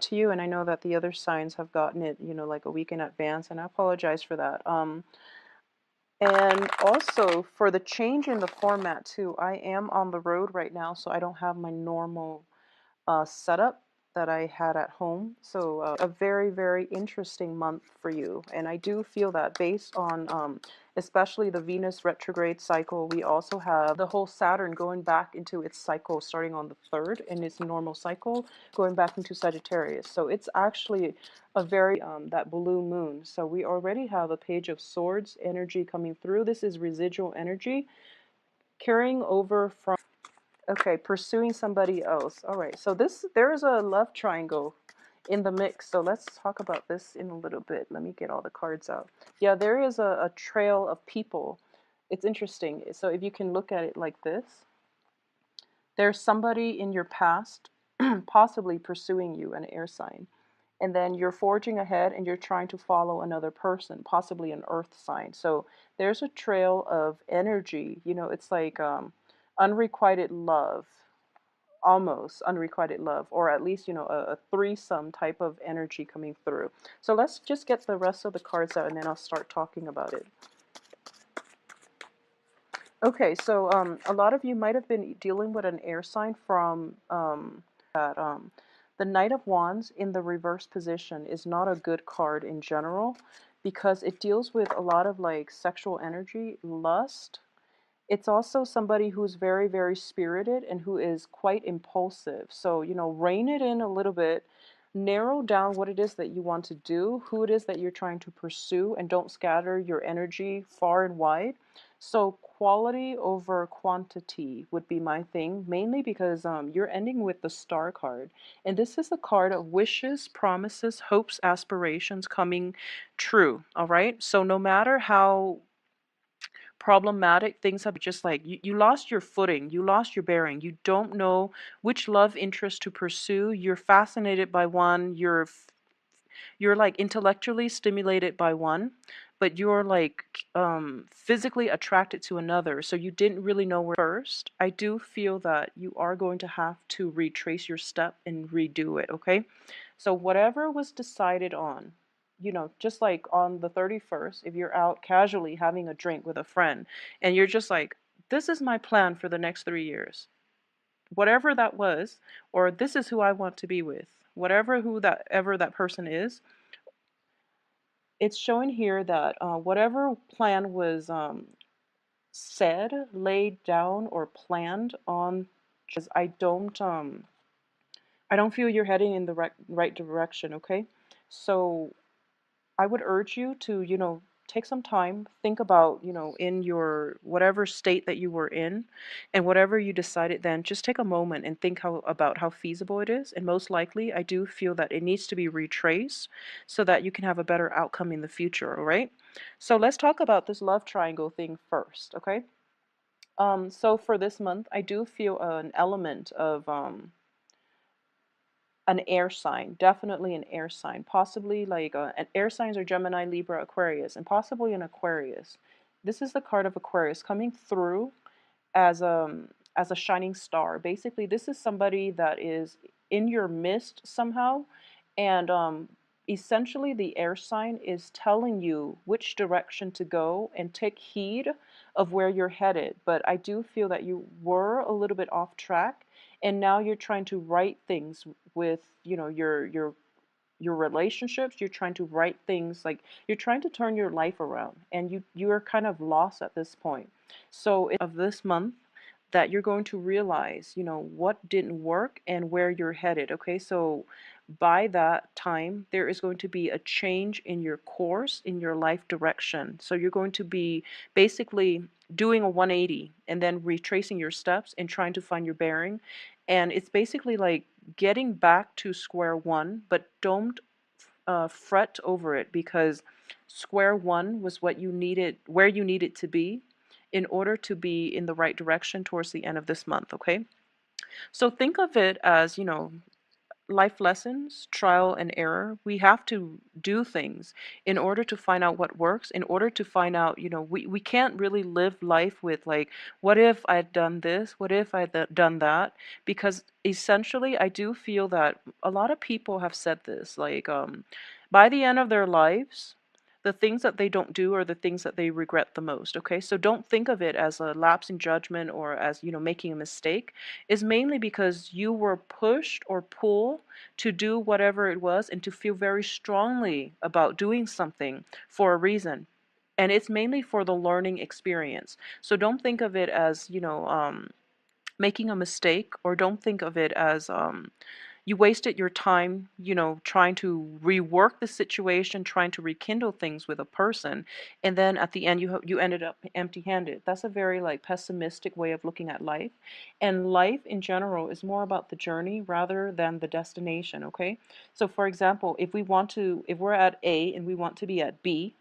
to you, and I know that the other signs have gotten it, like a week in advance, and I apologize for that. And also for the change in the format too, I am on the road right now, so I don't have my normal setup that I had at home. So a very, very interesting month for you. And I do feel that based on especially the Venus retrograde cycle, we also have the whole Saturn going back into its cycle starting on the 3rd in its normal cycle, going back into Sagittarius. So it's actually a very, that blue moon. So we already have a Page of Swords energy coming through. This is residual energy carrying over from. Okay, pursuing somebody else. All right, so there is a love triangle in the mix. So let's talk about this in a little bit. Let me get all the cards out. Yeah, there is a trail of people. It's interesting. So if you can look at it like this, there's somebody in your past possibly pursuing you, an air sign. And then you're forging ahead and you're trying to follow another person, possibly an earth sign. So there's a trail of energy. It's like unrequited love, almost unrequited love, or at least, a threesome type of energy coming through. So let's just get the rest of the cards out and then I'll start talking about it. Okay, so a lot of you might have been dealing with an air sign from that the Knight of Wands in the reverse position is not a good card in general because it deals with a lot of like sexual energy, lust. It's also somebody who's very, very spirited and who is quite impulsive. So, rein it in a little bit, narrow down what it is that you want to do, who it is that you're trying to pursue, and don't scatter your energy far and wide. So, quality over quantity would be my thing, mainly because you're ending with the Star card. And this is the card of wishes, promises, hopes, aspirations coming true. All right. So, no matter how problematic things have just like you lost your footing, you lost your bearing, you don't know which love interest to pursue, you're fascinated by one, you're like intellectually stimulated by one, but you're like physically attracted to another, so you didn't really know where first. I do feel that you are going to have to retrace your step and redo it. Okay, so whatever was decided on, just like on the 31st, if you're out casually having a drink with a friend and you're just like, this is my plan for the next 3 years, whatever that was, or this is who I want to be with, whatever who that ever that person is, it's showing here that whatever plan was said, laid down, or planned on, I don't feel you're heading in the right direction. Okay, so I would urge you to, take some time, think about, in your whatever state that you were in and whatever you decided then, just take a moment and think about how feasible it is. And most likely, I do feel that it needs to be retraced so that you can have a better outcome in the future, all right? So let's talk about this love triangle thing first, okay? So for this month, I do feel an element of an air sign, definitely an air sign, possibly like an air signs are Gemini, Libra, Aquarius, and possibly an Aquarius. This is the card of Aquarius coming through as a shining star. Basically, this is somebody that is in your midst somehow, and essentially the air sign is telling you which direction to go and take heed of where you're headed. But I do feel that you were a little bit off track, and now you're trying to right things with your relationships. You're trying to right things, like you're trying to turn your life around, and you're kind of lost at this point. So of this month that you're going to realize, what didn't work and where you're headed. Okay, so by that time, there is going to be a change in your course, in your life direction. So you're going to be basically doing a 180 and then retracing your steps and trying to find your bearing. And it's basically like getting back to square one, but don't fret over it, because square one was what you needed, where you needed to be in order to be in the right direction towards the end of this month, okay? So think of it as, life lessons, trial and error. We have to do things in order to find out what works, in order to find out, we can't really live life with like, what if I'd done this? What if I'd done that? Because essentially, I do feel that a lot of people have said this, like, by the end of their lives, the things that they don't do are the things that they regret the most. Okay, so don't think of it as a lapse in judgment or as, making a mistake. Is mainly because you were pushed or pulled to do whatever it was and to feel very strongly about doing something for a reason. And it's mainly for the learning experience. So don't think of it as, making a mistake, or don't think of it as you wasted your time, trying to rework the situation, trying to rekindle things with a person, and then at the end you ended up empty-handed. That's a very like pessimistic way of looking at life. And life in general is more about the journey rather than the destination, okay? So for example, if we're at A and we want to be at B,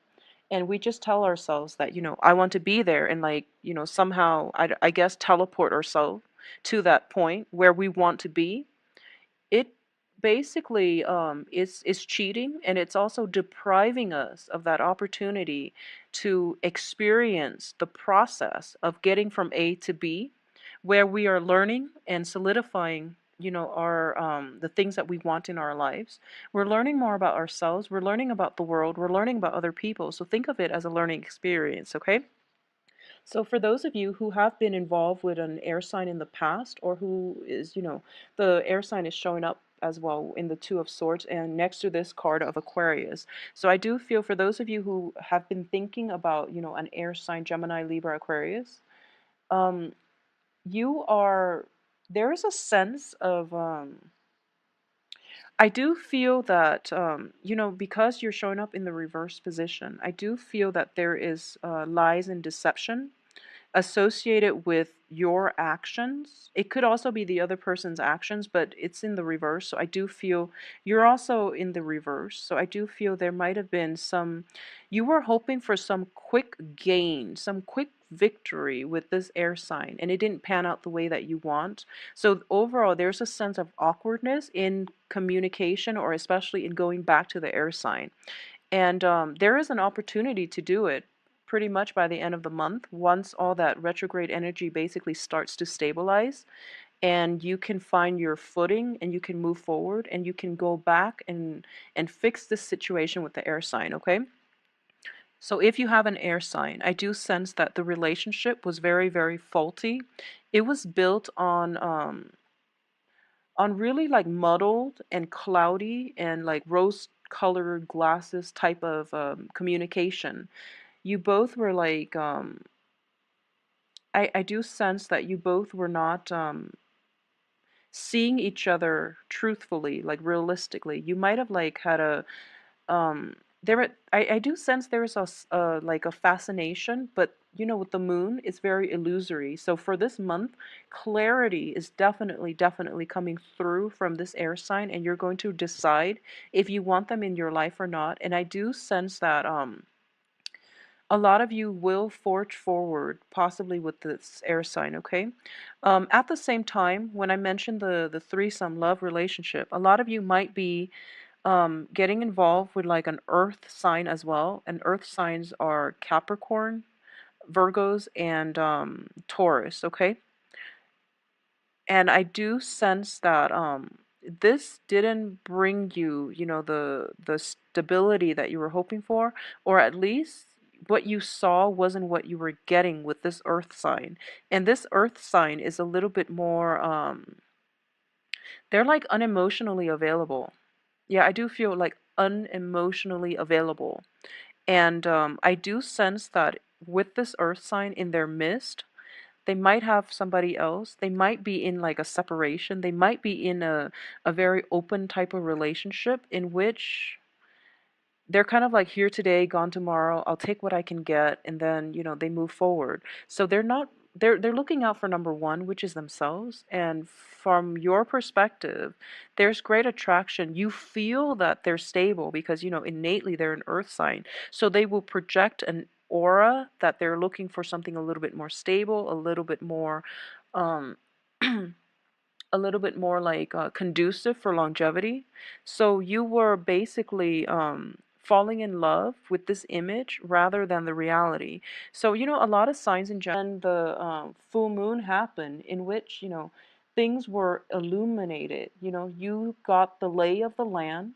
and we just tell ourselves that, I want to be there, and like, somehow I guess teleport ourselves to that point where we want to be. It basically is cheating, and it's also depriving us of that opportunity to experience the process of getting from A to B, where we are learning and solidifying, our the things that we want in our lives. We're learning more about ourselves, we're learning about the world, we're learning about other people. So think of it as a learning experience, okay? So for those of you who have been involved with an air sign in the past, or who is, the air sign is showing up as well in the Two of Swords and next to this card of Aquarius. So I do feel for those of you who have been thinking about, an air sign, Gemini, Libra, Aquarius, um, you are, there is a sense of, I do feel that, because you're showing up in the reverse position, I do feel that there is lies and deception associated with your actions. It could also be the other person's actions, but it's in the reverse. So I do feel you're also in the reverse. So I do feel there might have been you were hoping for some quick gain, some quick victory with this air sign, and it didn't pan out the way that you want. So overall, there's a sense of awkwardness in communication, or especially in going back to the air sign. And there is an opportunity to do it pretty much by the end of the month, once all that retrograde energy basically starts to stabilize, and you can find your footing and you can move forward and you can go back and fix this situation with the air sign, okay? So if you have an air sign, I do sense that the relationship was very, very faulty. It was built on really like muddled and cloudy and like rose colored glasses type of communication. You both were like, I do sense that you both were not seeing each other truthfully, like realistically. You might have like had a I do sense there is like a fascination, but with the moon it's very illusory. So for this month, clarity is definitely coming through from this air sign, and you're going to decide if you want them in your life or not. And I do sense that a lot of you will forge forward, possibly with this air sign, okay? At the same time, when I mentioned the threesome love relationship, a lot of you might be getting involved with like an earth sign as well. And earth signs are Capricorn, Virgos, and Taurus, okay? And I do sense that this didn't bring you, the stability that you were hoping for, or at least what you saw wasn't what you were getting with this earth sign. And this earth sign is a little bit more they're like unemotionally available. Yeah, I do feel like unemotionally available. And I do sense that with this earth sign in their midst, they might have somebody else. They might be in like a separation. They might be in a very open type of relationship in which they're kind of like here today, gone tomorrow. I'll take what I can get, and then they move forward. So they're not they're looking out for number one, which is themselves. And from your perspective, there's great attraction. You feel that they're stable because innately they're an earth sign. So they will project an aura that they're looking for something a little bit more stable, a little bit more um a little bit more like conducive for longevity. So you were basically falling in love with this image rather than the reality. So, a lot of signs in general, and the full moon happened, in which, things were illuminated. You got the lay of the land,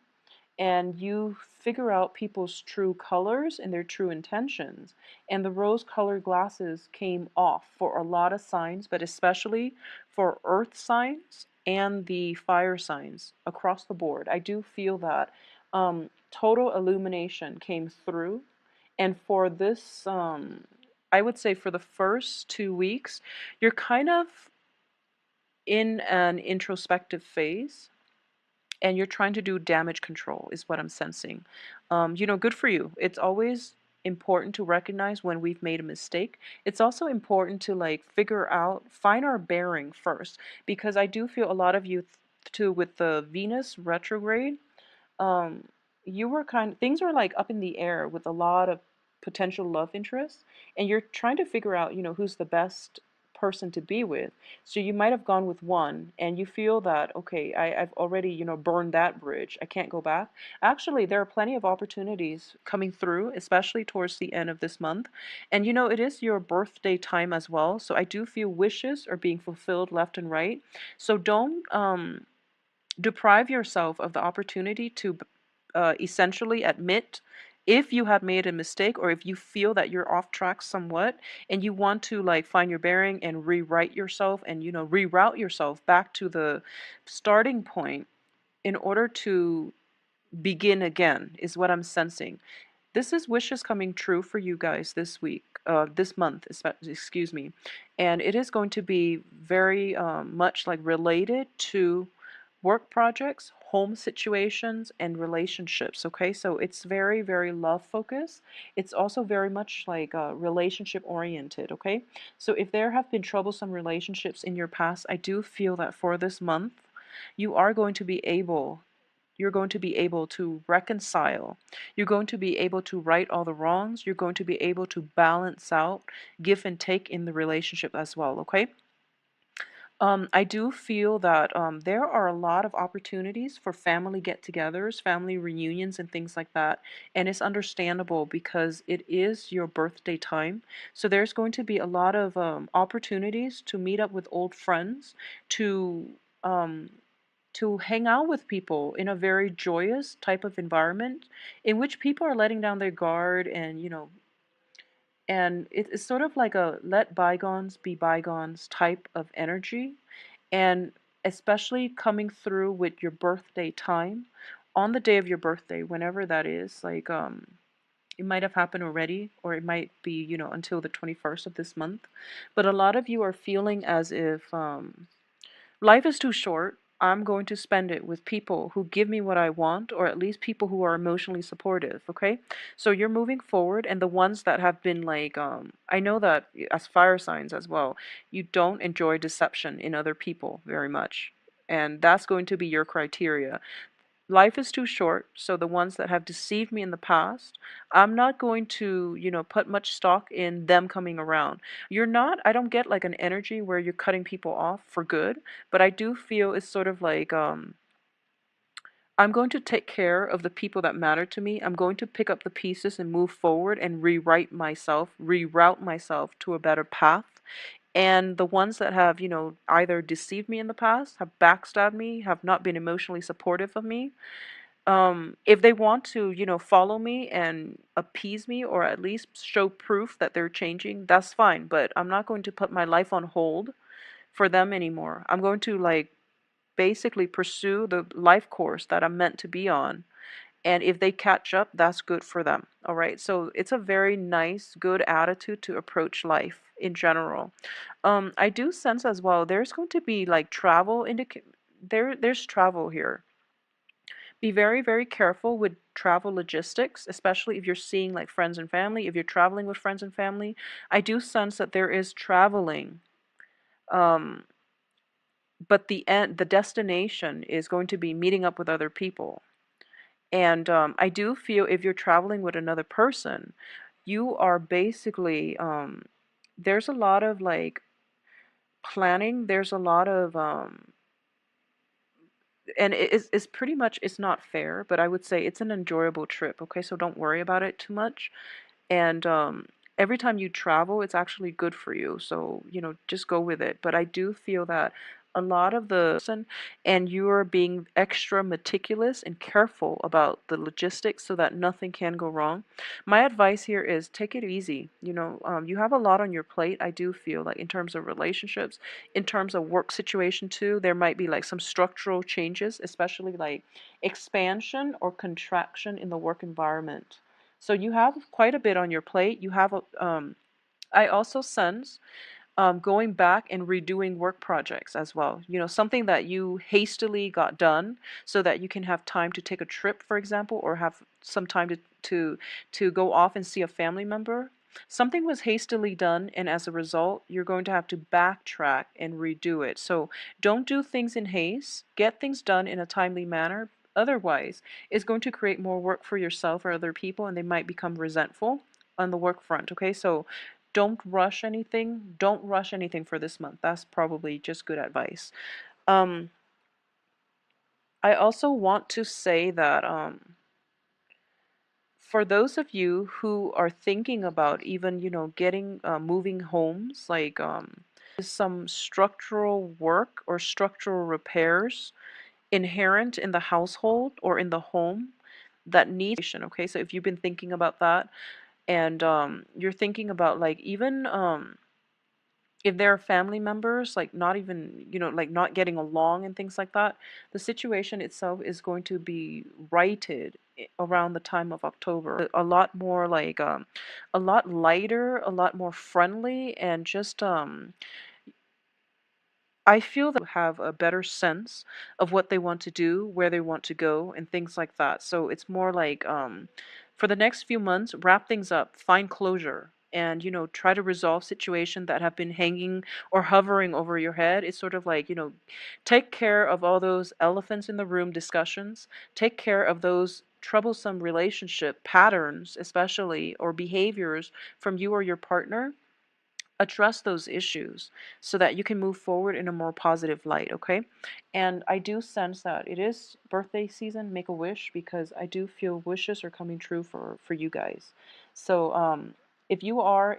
and you figure out people's true colors and their true intentions. And the rose colored glasses came off for a lot of signs, but especially for earth signs and the fire signs across the board. I do feel that total illumination came through. And for this, I would say for the first 2 weeks, you're kind of in an introspective phase, and you're trying to do damage control, is what I'm sensing. Good for you. It's always important to recognize when we've made a mistake. It's also important to like figure out, find our bearing first, because I do feel a lot of you too with the Venus retrograde, um, you were things were like up in the air with a lot of potential love interests, and you're trying to figure out, who's the best person to be with. So you might have gone with one, and you feel that, okay, I've already, burned that bridge. I can't go back. Actually, there are plenty of opportunities coming through, especially towards the end of this month. And it is your birthday time as well. So I do feel wishes are being fulfilled left and right. So don't deprive yourself of the opportunity to essentially admit if you have made a mistake, or if you feel that you're off track somewhat, and you want to like find your bearing and rewrite yourself, and reroute yourself back to the starting point in order to begin again, is what I'm sensing. This is wishes coming true for you guys this week, this month, excuse me. And it is going to be very much like related to work projects, home situations, and relationships. Okay, so it's very, very love focused. It's also very much like relationship oriented. Okay, so if there have been troublesome relationships in your past, I do feel that for this month, you are going to be able you're going to be able to reconcile. You're going to be able to right all the wrongs. You're going to be able to balance out give and take in the relationship as well, okay? I do feel that there are a lot of opportunities for family get togethers, family reunions, and things like that. And it's understandable because it is your birthday time. So there's going to be a lot of opportunities to meet up with old friends, to um, to hang out with people in a very joyous type of environment in which people are letting down their guard, and it's sort of like a let bygones be bygones type of energy. And especially coming through with your birthday time, on the day of your birthday, whenever that is, like it might have happened already, or it might be, until the 21st of this month. But a lot of you are feeling as if life is too short. I'm going to spend it with people who give me what I want, or at least people who are emotionally supportive, okay? So you're moving forward, and the ones that have been like, I know that as fire signs as well, you don't enjoy deception in other people very much. And that's going to be your criteria. Life is too short, so the ones that have deceived me in the past, I'm not going to, put much stock in them coming around. I don't get like an energy where you're cutting people off for good, but I do feel it's sort of like, I'm going to take care of the people that matter to me. I'm going to pick up the pieces and move forward and rewrite myself, reroute myself to a better path. And the ones that have, either deceived me in the past, have backstabbed me, have not been emotionally supportive of me, if they want to, follow me and appease me, or at least show proof that they're changing, that's fine. But I'm not going to put my life on hold for them anymore. I'm going to like basically pursue the life course that I'm meant to be on. And if they catch up, that's good for them. All right. So it's a very nice, good attitude to approach life in general. I do sense as well there's going to be like there's travel here. Be very, very careful with travel logistics, especially if you're seeing like friends and family, if you're traveling with friends and family. I do sense that there is traveling, um, but the destination is going to be meeting up with other people. And I do feel if you're traveling with another person, you are basically, there's a lot of like planning, there's a lot of and it's pretty much, it's not fair, but I would say it's an enjoyable trip. Okay, so don't worry about it too much. And every time you travel, it's actually good for you. So, just go with it. But I do feel that a lot of the and you're being extra meticulous and careful about the logistics so that nothing can go wrong. My advice here is take it easy. You have a lot on your plate. I do feel like in terms of relationships, in terms of work situation too, there might be like some structural changes, especially like expansion or contraction in the work environment. So you have quite a bit on your plate. I also sense going back and redoing work projects as well. Something that you hastily got done so that you can have time to take a trip, for example, or have some time to go off and see a family member. Something was hastily done, and as a result, you're going to have to backtrack and redo it. So don't do things in haste. Get things done in a timely manner. Otherwise, it's going to create more work for yourself or other people, and they might become resentful on the work front. Okay, so don't rush anything. Don't rush anything for this month. That's probably just good advice. Um, I also want to say that for those of you who are thinking about even, getting moving homes, like some structural work or structural repairs inherent in the household or in the home that needs, okay? So if you've been thinking about that, and you're thinking about like even if there are family members like not even, like not getting along and things like that, the situation itself is going to be righted around the time of October. A lot more like a lot lighter, a lot more friendly, and just I feel that have a better sense of what they want to do, where they want to go, and things like that. So it's more like for the next few months, wrap things up, find closure, and try to resolve situations that have been hanging or hovering over your head. It's sort of like take care of all those elephants in the room discussions. Take care of those troublesome relationship patterns, especially or behaviors from you or your partner. Address those issues so that you can move forward in a more positive light, okay? And I do sense that it is birthday season, make a wish, because I do feel wishes are coming true for you guys. So if you are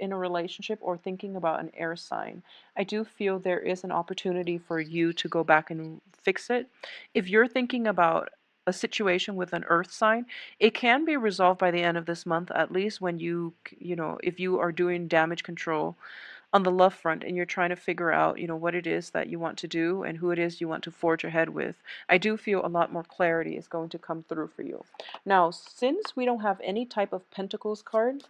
in a relationship or thinking about an air sign, I do feel there is an opportunity for you to go back and fix it. If you're thinking about a situation with an earth sign, it can be resolved by the end of this month, at least when if you are doing damage control on the love front and you're trying to figure out, what it is that you want to do and who it is you want to forge ahead with. I do feel a lot more clarity is going to come through for you. Now, since we don't have any type of Pentacles card,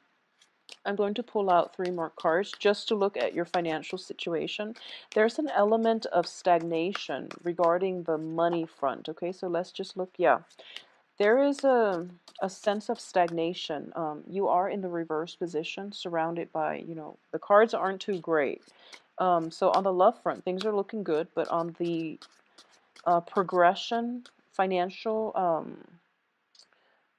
I'm going to pull out 3 more cards just to look at your financial situation. There's an element of stagnation regarding the money front. Okay, so let's just look. Yeah, there is a sense of stagnation. You are in the reverse position, surrounded by, the cards aren't too great. So on the love front, things are looking good, but on the progression, financial,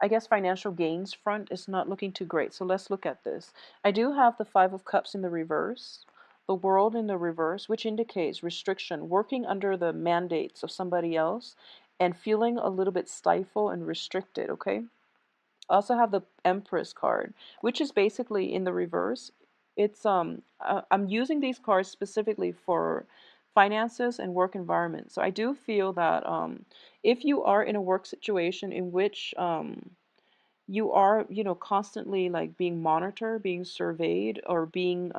I guess financial gains front is not looking too great. So let's look at this. I do have the Five of Cups in the reverse, the World in the reverse, which indicates restriction, working under the mandates of somebody else and feeling a little bit stifled and restricted, okay? I also have the Empress card, which is basically in the reverse. It's I'm using these cards specifically for finances and work environment. So I do feel that if you are in a work situation in which you are, constantly like being monitored, being surveyed, or being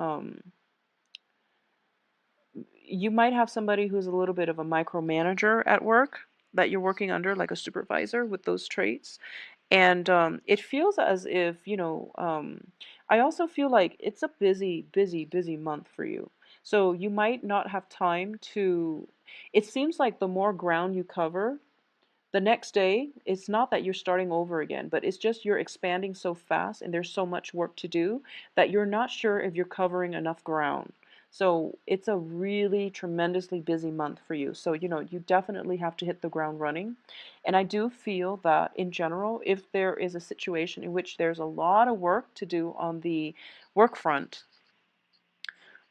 you might have somebody who's a little bit of a micromanager at work that you're working under, like a supervisor with those traits. And it feels as if, I also feel like it's a busy, busy, busy month for you. So you might not have time to, it seems like the more ground you cover, the next day, it's not that you're starting over again, but it's just you're expanding so fast and there's so much work to do that you're not sure if you're covering enough ground. So it's a really tremendously busy month for you. So, you definitely have to hit the ground running. And I do feel that in general, if there is a situation in which there's a lot of work to do on the work front,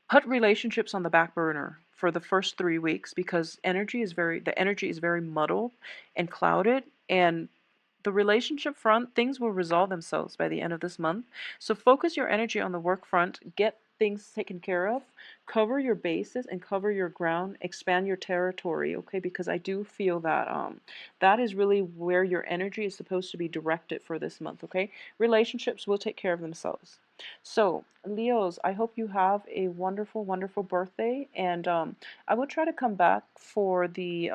put relationships on the back burner for the first 3 weeks, because the energy is very muddled and clouded, and the relationship front, things will resolve themselves by the end of this month. So focus your energy on the work front, get things taken care of, cover your bases and cover your ground, expand your territory, okay? Because I do feel that that is really where your energy is supposed to be directed for this month, okay? Relationships will take care of themselves. So, Leos, I hope you have a wonderful, wonderful birthday, and I will try to come back for the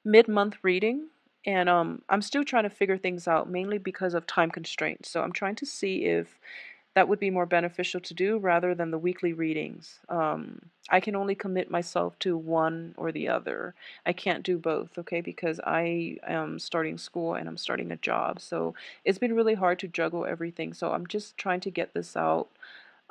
mid-month reading, and I'm still trying to figure things out, mainly because of time constraints. So I'm trying to see if that would be more beneficial to do rather than the weekly readings. I can only commit myself to one or the other. I can't do both, okay, because I am starting school and I'm starting a job. So it's been really hard to juggle everything. So I'm just trying to get this out.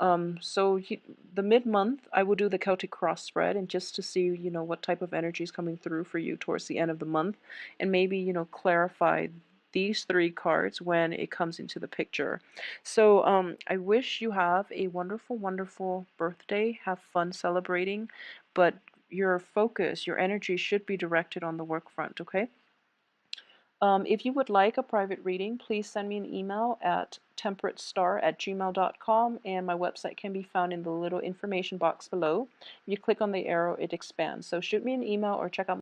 The mid-month, I will do the Celtic cross spread, and just to see, what type of energy is coming through for you towards the end of the month, and maybe, clarify these 3 cards when it comes into the picture. So, I wish you have a wonderful, wonderful birthday. Have fun celebrating, but your focus, your energy should be directed on the work front, okay? If you would like a private reading, please send me an email at temperatestar@gmail.com, and my website can be found in the little information box below. You click on the arrow, it expands. So shoot me an email or check out